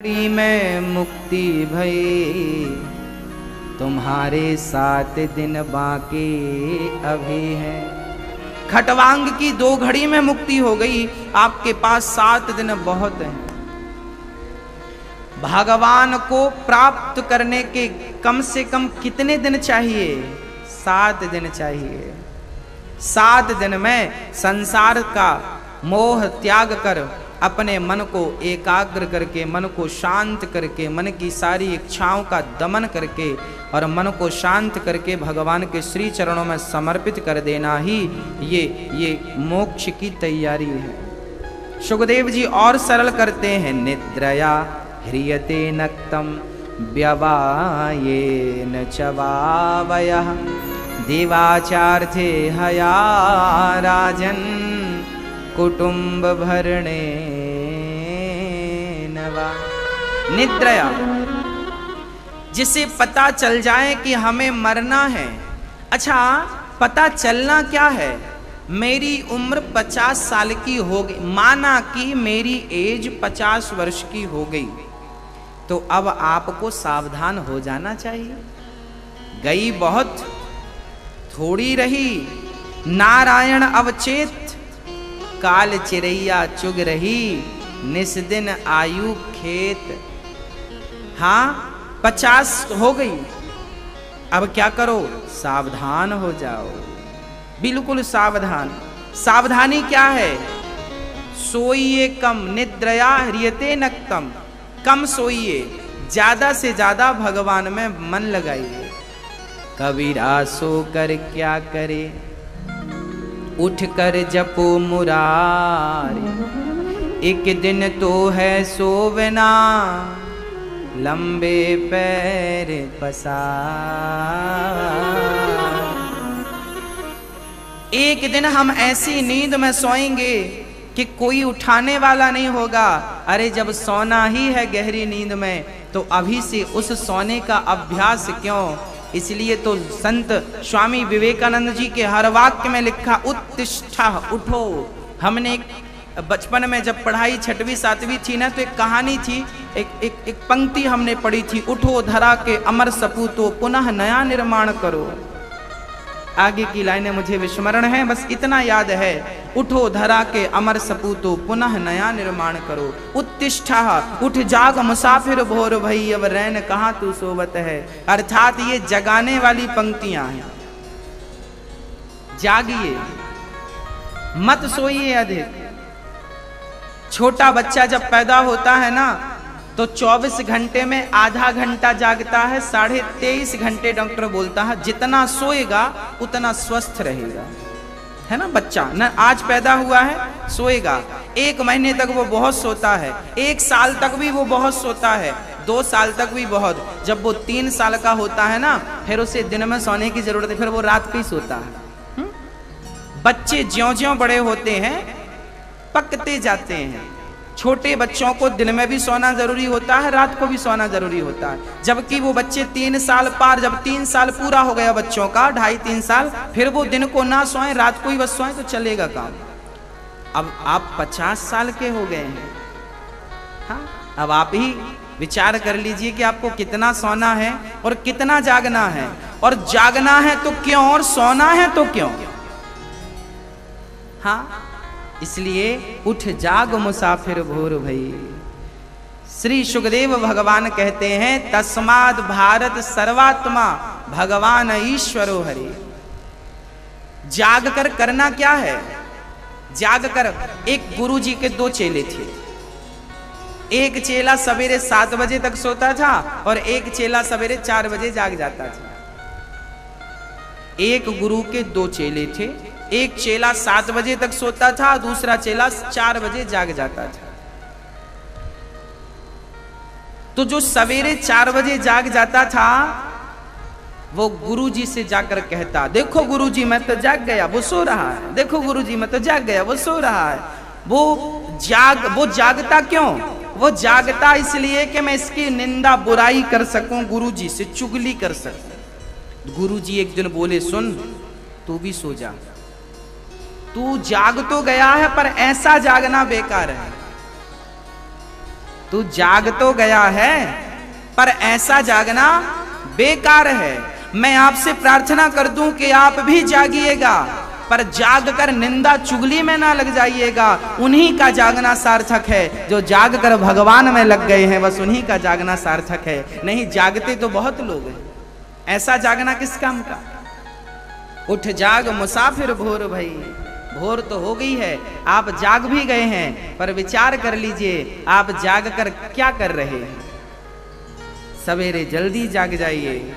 में मुक्ति भई, तुम्हारे 7 दिन बाकी अभी है। खटवांग की 2 घड़ी में मुक्ति हो गई, आपके पास 7 दिन बहुत हैं। भगवान को प्राप्त करने के कम से कम कितने दिन चाहिए? 7 दिन चाहिए। 7 दिन में संसार का मोह त्याग कर, अपने मन को एकाग्र करके, मन को शांत करके, मन की सारी इच्छाओं का दमन करके और मन को शांत करके भगवान के श्री चरणों में समर्पित कर देना ही ये मोक्ष की तैयारी है। सुखदेव जी और सरल करते हैं, निद्रया ह्रियते नक्तम व्यवायेन चवावयः देवाचार्थे हया राजन कुटुंब भरणे नवा। निद्रया, जिसे पता चल जाए कि हमें मरना है। अच्छा, पता चलना क्या है? मेरी उम्र 50 साल की हो गई, माना कि मेरी एज 50 वर्ष की हो गई, तो अब आपको सावधान हो जाना चाहिए। गई बहुत, थोड़ी रही। नारायण अवचेत काल चिरैया चुग रही, निस दिन आयु खेत। हाँ, 50 हो गई, अब क्या करो? सावधान हो जाओ, बिल्कुल सावधान। सावधानी क्या है? सोइए कम, निद्रया ह्रियते नक्तम। कम सोइए, ज्यादा से ज्यादा भगवान में मन लगाइए। कबीरा सो कर क्या करे, उठ कर जपो मुरारी। एक दिन तो है सोवना, लंबे पैर पसार। एक दिन हम ऐसी नींद में सोएंगे कि कोई उठाने वाला नहीं होगा। अरे जब सोना ही है गहरी नींद में, तो अभी से उस सोने का अभ्यास क्यों? इसलिए तो संत स्वामी विवेकानंद जी के हर वाक्य में लिखा, उत्तिष्ठा, उठो। हमने बचपन में जब पढ़ाई 6वीं 7वीं थी ना, तो एक कहानी थी, एक पंक्ति हमने पढ़ी थी, उठो धरा के अमर सपूतो पुनः नया निर्माण करो। आगे की लाइनें मुझे विस्मरण है, बस इतना याद है, उठो धरा के अमर सपूतो पुनः नया निर्माण करो। उत्तिष्ठा, उठ जाग मुसाफिर भोर भई, अब रैन कहाँ तू सोवत है। अर्थात ये जगाने वाली पंक्तियां हैं। जागिए, मत सोइए अधिक। छोटा बच्चा जब पैदा होता है ना, तो 24 घंटे में आधा घंटा जागता है, 23.5 घंटे डॉक्टर बोलता है। जितना सोएगा उतना स्वस्थ रहेगा, है ना। बच्चा ना आज पैदा हुआ है, सोएगा। 1 महीने तक वो बहुत सोता है, 1 साल तक भी वो बहुत सोता है, 2 साल तक भी बहुत। जब वो 3 साल का होता है ना, फिर उसे दिन में सोने की जरूरत है, फिर वो रात को ही सोता है। बच्चे ज्यों-ज्यों बड़े होते हैं, पकते जाते हैं। छोटे बच्चों को दिन में भी सोना जरूरी होता है, रात को भी सोना जरूरी होता है। जबकि वो बच्चे 3 साल पार, जब 3 साल पूरा हो गया बच्चों का, 2.5-3 साल, फिर वो दिन को ना सोएं, रात को ही बस सोएं तो चलेगा काम। अब आप 50 साल के हो गए हैं। हाँ, अब आप ही विचार कर लीजिए कि आपको कितना सोना है और कितना जागना है। और जागना है तो क्यों, और सोना है तो क्यों? हाँ, इसलिए उठ जाग मुसाफिर भोर भई। श्री सुखदेव भगवान कहते हैं, तस्माद भारत सर्वात्मा भगवान ईश्वरो हरि। जाग कर करना क्या है? जाग कर, एक गुरु जी के 2 चेले थे। एक चेला सवेरे 7 बजे तक सोता था और एक चेला सवेरे 4 बजे जाग जाता था। एक गुरु के 2 चेले थे, एक चेला 7 बजे तक सोता था, दूसरा चेला 4 बजे जाग जाता था। तो जो सवेरे 4 बजे जाग जाता था, वो गुरुजी से जाकर कहता, देखो गुरुजी मैं तो जाग गया, वो सो रहा है। देखो गुरुजी मैं तो जाग गया, वो सो रहा है। वो जागता क्यों? वो जागता इसलिए कि मैं इसकी निंदा बुराई कर सकूं, गुरुजी से चुगली कर सकूं। गुरुजी एक दिन बोले, सुन तू भी सो जा, तू जाग तो गया है पर ऐसा जागना बेकार है। तू जाग तो गया है पर ऐसा जागना बेकार है। मैं आपसे प्रार्थना कर दूं कि आप भी जागिएगा, पर जाग कर निंदा चुगली में ना लग जाइएगा। उन्हीं का जागना सार्थक है जो जाग कर भगवान में लग गए हैं, बस उन्हीं का जागना सार्थक है। नहीं जागते तो बहुत लोग हैं, ऐसा जागना किस काम का। उठ जाग मुसाफिर भोर भई, भोर तो हो गई है, आप जाग भी गए हैं, पर विचार कर लीजिए आप जाग कर क्या कर रहे हैं। सवेरे जल्दी जाग जाइए,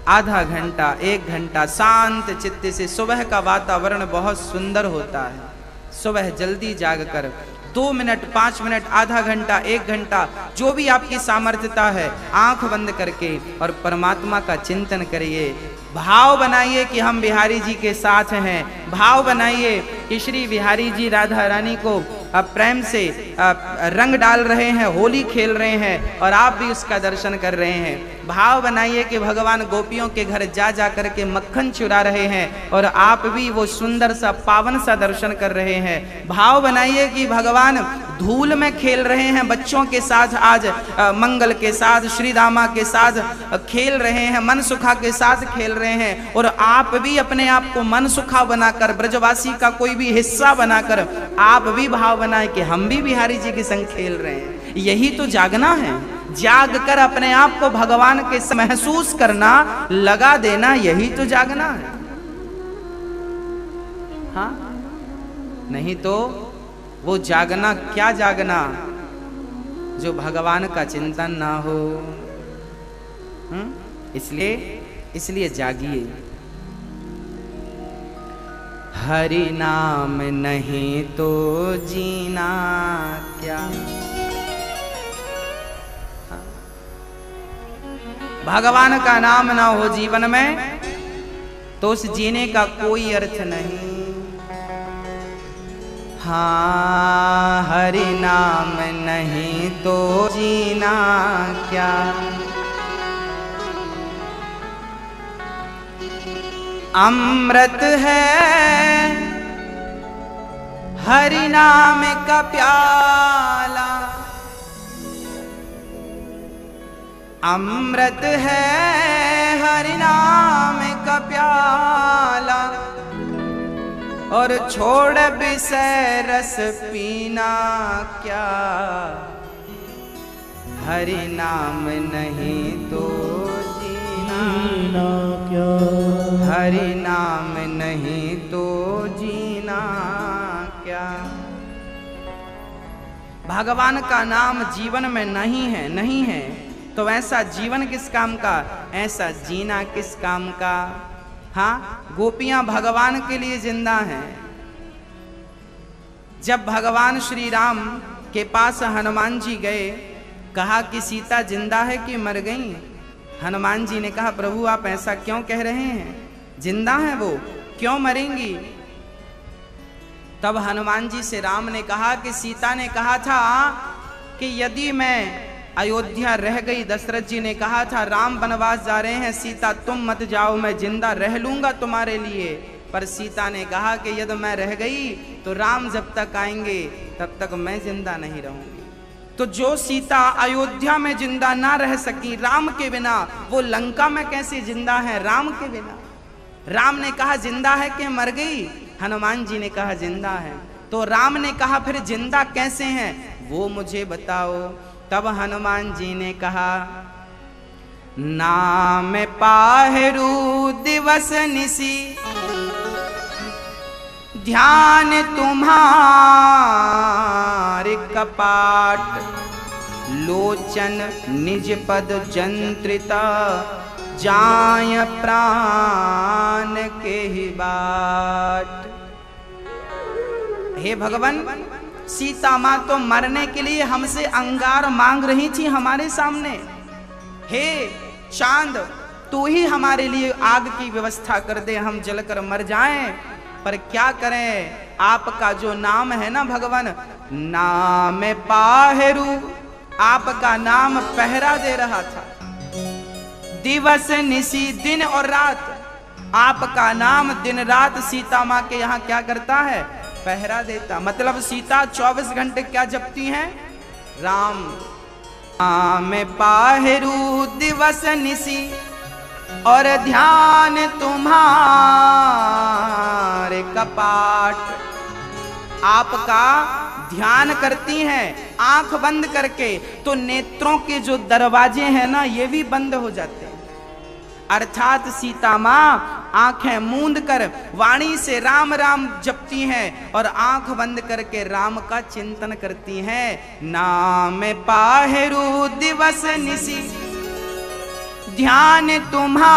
आधा घंटा 1 घंटा शांत चित्त से। सुबह का वातावरण बहुत सुंदर होता है। सुबह जल्दी जागकर 2 मिनट 5 मिनट आधा घंटा 1 घंटा जो भी आपकी सामर्थ्यता है, आंख बंद करके और परमात्मा का चिंतन करिए। भाव बनाइए कि हम बिहारी जी के साथ हैं। भाव बनाइए कि श्री बिहारी जी राधा रानी को प्रेम से रंग डाल रहे हैं, होली खेल रहे हैं और आप भी उसका दर्शन कर रहे हैं। भाव बनाइए कि भगवान गोपियों के घर जा जा करके मक्खन चुरा रहे हैं और आप भी वो सुंदर सा पावन सा दर्शन कर रहे हैं। भाव बनाइए कि भगवान धूल में खेल रहे हैं बच्चों के साथ, आज मंगल के साथ श्री रामा के साथ खेल रहे हैं, मन सुखा के साथ खेल रहे हैं और आप भी अपने आप को मन सुखा बनाकर, ब्रजवासी का कोई भी हिस्सा बनाकर आप भी भाव बनाए कि हम भी बिहारी जी के संग खेल रहे हैं। यही तो जागना है। जाग कर अपने आप को भगवान के महसूस करना, लगा देना, यही तो जागना है। हाँ, नहीं तो वो जागना क्या जागना जो भगवान का चिंतन ना हो। इसलिए जागिए। हरि नाम नहीं तो जीना क्या। भगवान का नाम ना हो जीवन में तो उस जीने का कोई अर्थ नहीं। हाँ, हरि नाम नहीं तो जीना क्या। अमृत है हरि नाम का प्याला, अमृत है हरि नाम का प्याला, और छोड़ विषय रस पीना क्या। हरि नाम नहीं तो जीना क्या, हरि नाम नहीं तो जीना क्या। भगवान का नाम जीवन में नहीं है तो ऐसा जीवन किस काम का, ऐसा जीना किस काम का। हाँ, गोपियां भगवान के लिए जिंदा हैं। जब भगवान श्री राम के पास हनुमान जी गए, कहा कि सीता जिंदा है कि मर गई। हनुमान जी ने कहा प्रभु आप ऐसा क्यों कह रहे हैं, जिंदा है वो, क्यों मरेंगी। तब हनुमान जी से राम ने कहा कि सीता ने कहा था कि यदि मैं अयोध्या रह गई, दशरथ जी ने कहा था राम वनवास जा रहे हैं, सीता तुम मत जाओ, मैं जिंदा रह लूंगा तुम्हारे लिए। पर सीता ने कहा कि यदि मैं रह गई तो राम जब तक आएंगे तब तक मैं जिंदा नहीं रहूंगी। तो जो सीता अयोध्या में जिंदा ना रह सकी राम के बिना, वो लंका में कैसे जिंदा है राम के बिना। राम ने कहा जिंदा है कि मर गई, हनुमान जी ने कहा जिंदा है। तो राम ने कहा फिर जिंदा कैसे हैं वो मुझे बताओ। तब हनुमान जी ने कहा नाम पाहरू दिवस निसी, ध्यान तुम्हारे कपाट, लोचन निज पद जंत्रिता, जाय प्राण के ही बाट। हे भगवान, सीता माँ तो मरने के लिए हमसे अंगार मांग रही थी हमारे सामने। हे चांद, तू ही हमारे लिए आग की व्यवस्था कर दे, हम जलकर मर जाएं। पर क्या करें, आपका जो नाम है ना भगवान, नाम पाहरू, आपका नाम पहरा दे रहा था। दिवस निशी, दिन और रात, आपका नाम दिन रात सीता माँ के यहाँ क्या करता है, पहरा देता। मतलब सीता 24 घंटे क्या जपती हैं, राम में पाहेरू दिवस निसी और ध्यान तुम्हारे कपाट। आपका ध्यान करती हैं आंख बंद करके तो नेत्रों के जो दरवाजे हैं ना ये भी बंद हो जाते हैं। अर्थात सीता मां आंखें मूंद कर वाणी से राम राम जपती हैं और आंख बंद करके राम का चिंतन करती हैं। नाम पाहेरू दिवस निसी ध्यान तुम्हारे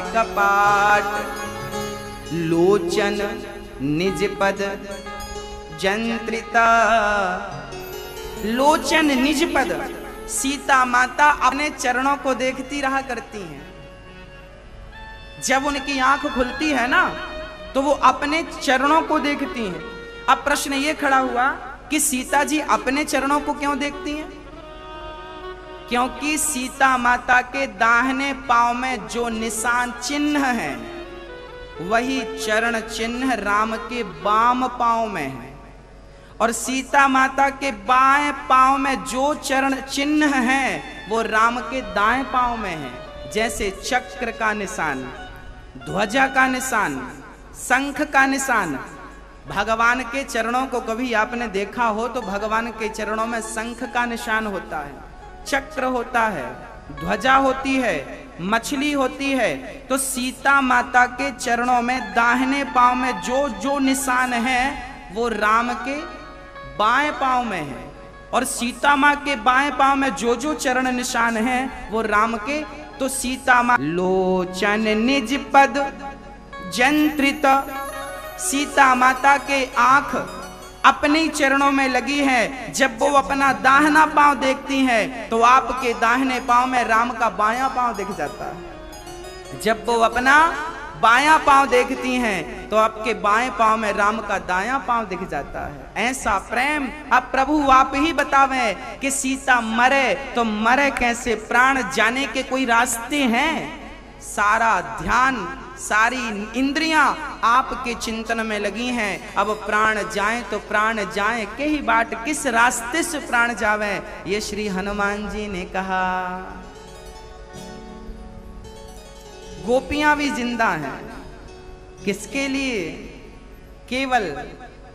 कपाट। लोचन निज पद जंत्रिता। लोचन निज पद, सीता माता अपने चरणों को देखती रहा करती हैं। जब उनकी आंख खुलती है ना तो वो अपने चरणों को देखती हैं। अब प्रश्न ये खड़ा हुआ कि सीता जी अपने चरणों को क्यों देखती हैं? क्योंकि सीता माता के दाहिने पांव में जो निशान चिन्ह है वही चरण चिन्ह राम के बाम पांव में है, और सीता माता के बाएं पांव में जो चरण चिन्ह है वो राम के दाएं पांव में है। जैसे चक्र का निशान, ध्वजा का निशान, शंख का निशान। भगवान के चरणों को कभी आपने देखा हो तो भगवान के चरणों में शंख का निशान होता है, चक्र होता है, ध्वजा होती है, मछली होती है। तो सीता माता के चरणों में दाहिने पांव में जो जो निशान है वो राम के बाएं पांव में है, और सीता मां के बाएं पांव में जो जो चरण निशान है वो राम के। तो सीता मां लोचन निज पद जंत्रित, सीता माता के आंख अपने चरणों में लगी है। जब वो अपना दाहिना पांव देखती हैं तो आपके दाहिने पांव में राम का बायां पांव दिख जाता है। जब वो अपना बायां पांव देखती हैं तो आपके बाएं पांव में राम का दायां पांव दिख जाता है। ऐसा प्रेम अब प्रभु आप ही बतावें कि सीता मरे तो मरे कैसे, प्राण जाने के कोई रास्ते हैं? सारा ध्यान, सारी इंद्रियां आपके चिंतन में लगी हैं। अब प्राण जाए तो प्राण जाए के ही बाट, किस रास्ते से प्राण जावे, ये श्री हनुमान जी ने कहा। गोपियां भी जिंदा हैं, किसके लिए?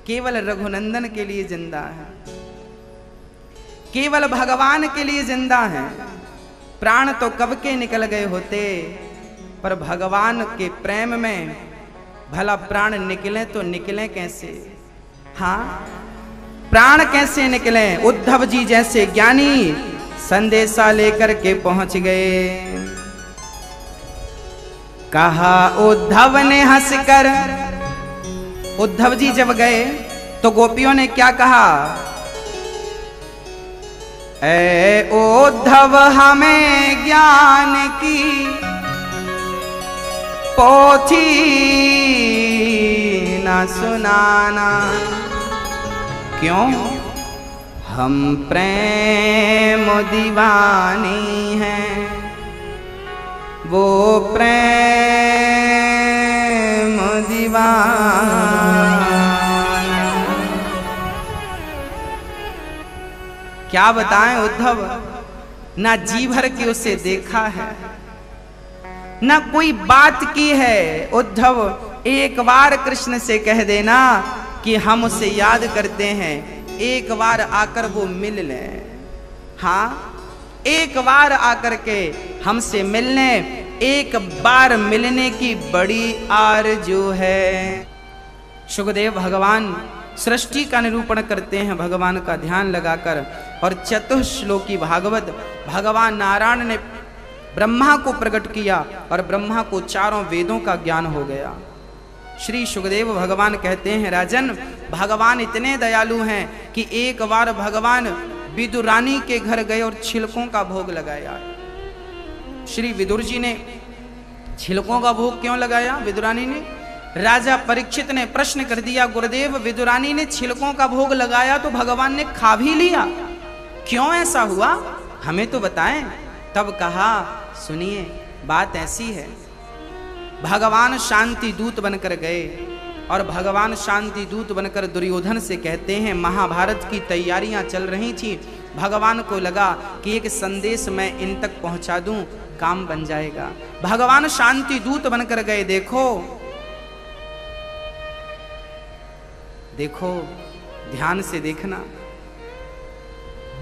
केवल रघुनंदन के लिए जिंदा है, केवल भगवान के लिए जिंदा है। प्राण तो कब के निकल गए होते, पर भगवान के प्रेम में भला प्राण निकले तो निकले कैसे? हाँ, प्राण कैसे निकले? उद्धव जी जैसे ज्ञानी संदेशा लेकर के पहुंच गए। कहा उद्धव ने हंसकर, उद्धव जी जब गए तो गोपियों ने क्या कहा? ऐ उद्धव हमें ज्ञान की पोथी न सुनाना, क्यों? हम प्रेम दीवानी हैं, वो प्रेम दीवाना। क्या बताएं उद्धव, ना जी भर के उसे देखा है, ना कोई बात की है। उद्धव एक बार कृष्ण से कह देना कि हम उसे याद करते हैं, एक बार आकर वो मिल लें। हाँ, एक बार आकर के हमसे मिलने, एक बार मिलने की बड़ी आरज़ू है। शुकदेव भगवान सृष्टि का निरूपण करते हैं भगवान का ध्यान लगाकर, और चतुश्लोकी भागवत भगवान नारायण ने ब्रह्मा को प्रकट किया और ब्रह्मा को चारों वेदों का ज्ञान हो गया। श्री शुकदेव भगवान कहते हैं, राजन भगवान इतने दयालु हैं कि एक बार भगवान विदुरानी के घर गए और छिलकों का भोग लगाया। श्री विदुर जी ने छिलकों का भोग क्यों लगाया? विदुरानी ने, राजा परीक्षित ने प्रश्न कर दिया, गुरुदेव विदुरानी ने छिलकों का भोग लगाया तो भगवान ने खा भी लिया, क्यों ऐसा हुआ, हमें तो बताएं। तब कहा, सुनिए बात ऐसी है, भगवान शांति दूत बनकर गए और भगवान शांति दूत बनकर दुर्योधन से कहते हैं, महाभारत की तैयारियां चल रही थी, भगवान को लगा कि एक संदेश मैं इन तक पहुंचा दूं, काम बन जाएगा। भगवान शांति दूत बनकर गए। देखो देखो, ध्यान से देखना,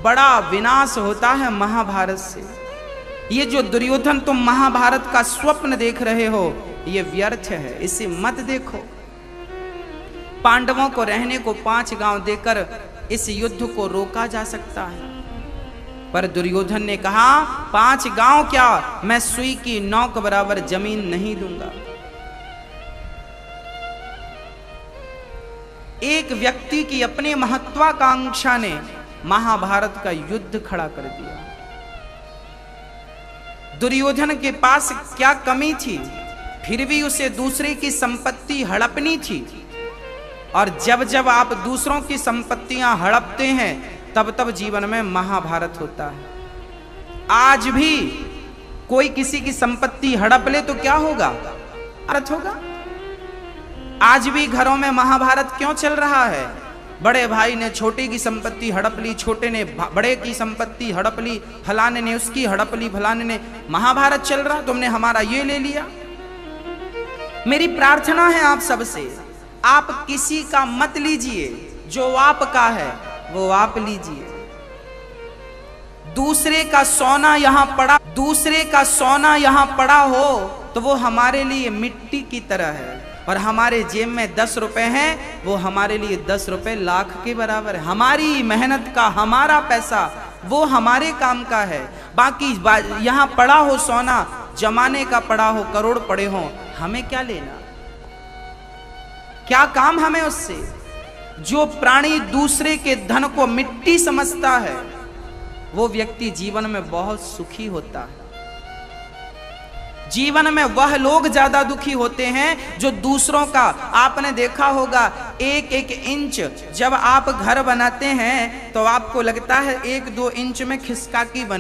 बड़ा विनाश होता है महाभारत से। ये जो दुर्योधन तुम महाभारत का स्वप्न देख रहे हो, ये व्यर्थ है, इसे मत देखो। पांडवों को रहने को 5 गांव देकर इस युद्ध को रोका जा सकता है, पर दुर्योधन ने कहा 5 गांव क्या, मैं सुई की नोक बराबर जमीन नहीं दूंगा। एक व्यक्ति की अपनी महत्वाकांक्षा ने महाभारत का युद्ध खड़ा कर दिया। दुर्योधन के पास क्या कमी थी, फिर भी उसे दूसरे की संपत्ति हड़पनी थी। और जब जब आप दूसरों की संपत्तियां हड़पते हैं, तब तब जीवन में महाभारत होता है। आज भी कोई किसी की संपत्ति हड़प ले तो क्या होगा, अर्थ होगा। आज भी घरों में महाभारत क्यों चल रहा है? बड़े भाई ने छोटे की संपत्ति हड़प ली, छोटे ने बड़े की संपत्ति हड़प ली, फलाने ने उसकी हड़प ली, फलाने ने, महाभारत चल रहा, तुमने हमारा ये ले लिया। मेरी प्रार्थना है आप सबसे, आप किसी का मत लीजिए, जो आपका है वो आप लीजिए। दूसरे का सोना यहां पड़ा हो तो वो हमारे लिए मिट्टी की तरह है, और हमारे जेब में 10 रुपए हैं, वो हमारे लिए 10 रुपए लाख के बराबर है। हमारी मेहनत का, हमारा पैसा, वो हमारे काम का है। बाकी यहां पड़ा हो सोना, जमाने का पड़ा हो, करोड़ पड़े हो, हमें क्या लेना, क्या काम हमें उससे। जो प्राणी दूसरे के धन को मिट्टी समझता है, वो व्यक्ति जीवन में बहुत सुखी होता है। जीवन में वह लोग ज्यादा दुखी होते हैं जो दूसरों का, आपने देखा होगा 1-1 इंच जब आप घर बनाते हैं तो आपको लगता है 1-2 इंच में खिसका की बन